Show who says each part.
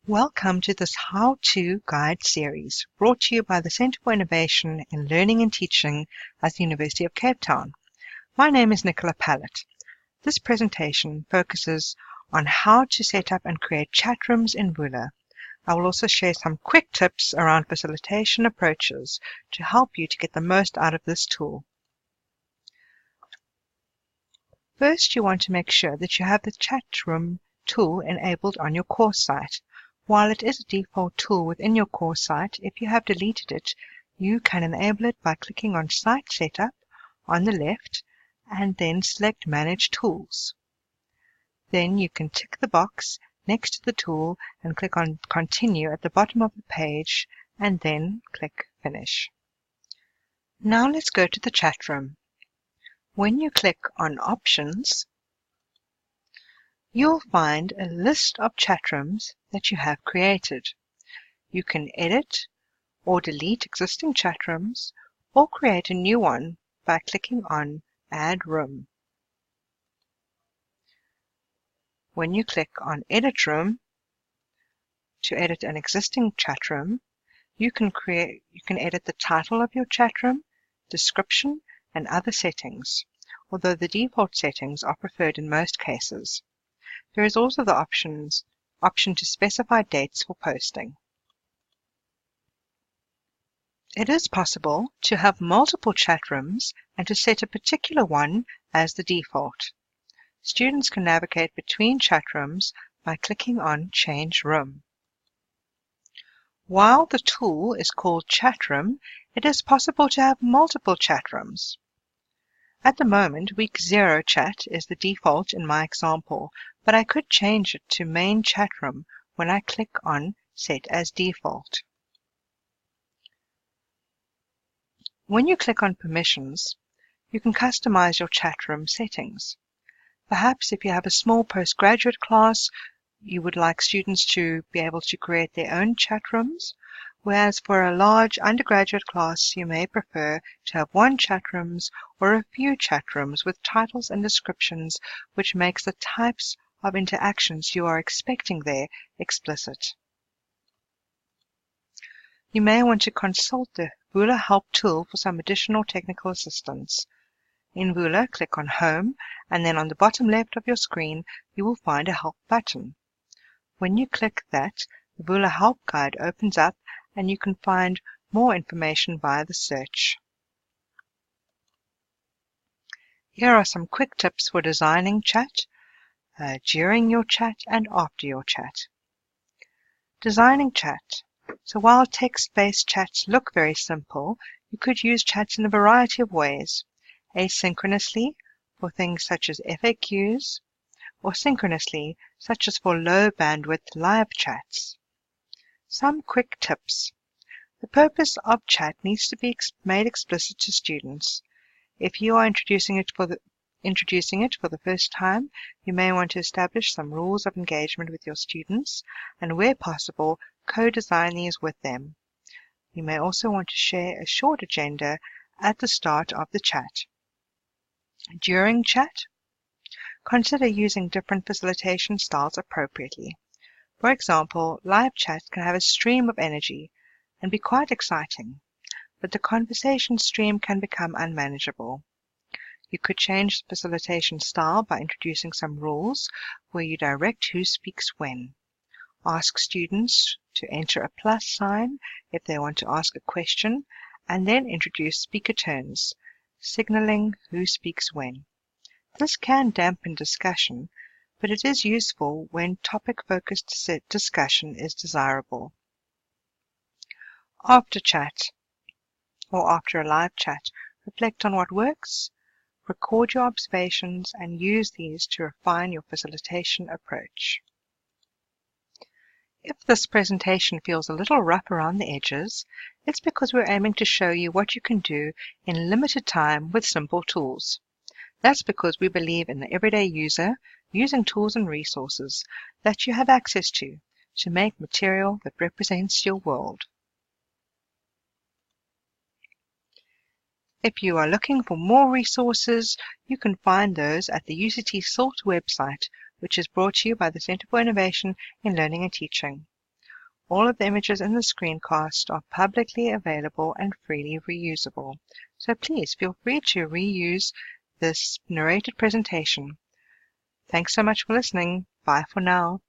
Speaker 1: Welcome to this how-to guide series brought to you by the Centre for Innovation in Learning and Teaching at the University of Cape Town. My name is Nicola Pallett. This presentation focuses on how to set up and create chat rooms in Vula. I will also share some quick tips around facilitation approaches to help you to get the most out of this tool. First, you want to make sure that you have the chat room tool enabled on your course site. While it is a default tool within your course site, if you have deleted it, you can enable it by clicking on Site Setup on the left and then select Manage Tools. Then you can tick the box next to the tool and click on Continue at the bottom of the page and then click Finish. Now let's go to the chat room. When you click on Options, you'll find a list of chat rooms that you have created. You can edit or delete existing chat rooms or create a new one by clicking on Add Room. When you click on Edit Room to edit an existing chat room, you can edit the title of your chat room, description, and other settings, although the default settings are preferred in most cases. There is also the option to specify dates for posting. It is possible to have multiple chat rooms and to set a particular one as the default. Students can navigate between chat rooms by clicking on Change Room. While the tool is called Chat Room, it is possible to have multiple chat rooms. At the moment, week 0 chat is the default in my example, but I could change it to main chat room when I click on Set as Default. When you click on Permissions, you can customize your chat room settings. Perhaps if you have a small postgraduate class, you would like students to be able to create their own chat rooms, whereas for a large undergraduate class, you may prefer to have one chat rooms or a few chat rooms with titles and descriptions which makes the types of interactions you are expecting there explicit. You may want to consult the Vula Help tool for some additional technical assistance. In Vula, click on Home, and then on the bottom left of your screen, you will find a Help button. When you click that, the Vula Help Guide opens up and you can find more information via the search. Here are some quick tips for designing chat, during your chat and after your chat. Designing chat. So while text-based chats look very simple, you could use chats in a variety of ways. Asynchronously, for things such as FAQs, or synchronously, such as for low bandwidth live chats. Some quick tips. The purpose of chat needs to be made explicit to students. If you are introducing it for the first time, you may want to establish some rules of engagement with your students and, where possible, co-design these with them. You may also want to share a short agenda at the start of the chat. During chat, consider using different facilitation styles appropriately. For example, live chat can have a stream of energy and be quite exciting, but the conversation stream can become unmanageable. You could change the facilitation style by introducing some rules where you direct who speaks when. Ask students to enter a plus sign if they want to ask a question, and then introduce speaker turns, signaling who speaks when. This can dampen discussion, but it is useful when topic-focused discussion is desirable. After chat, or after a live chat, reflect on what works, record your observations, and use these to refine your facilitation approach. If this presentation feels a little rough around the edges, it's because we're aiming to show you what you can do in limited time with simple tools. That's because we believe in the everyday user using tools and resources that you have access to make material that represents your world. If you are looking for more resources, you can find those at the UCT CILT website, which is brought to you by the Centre for Innovation in Learning and Teaching. All of the images in the screencast are publicly available and freely reusable, so please feel free to reuse this narrated presentation. Thanks so much for listening. Bye for now.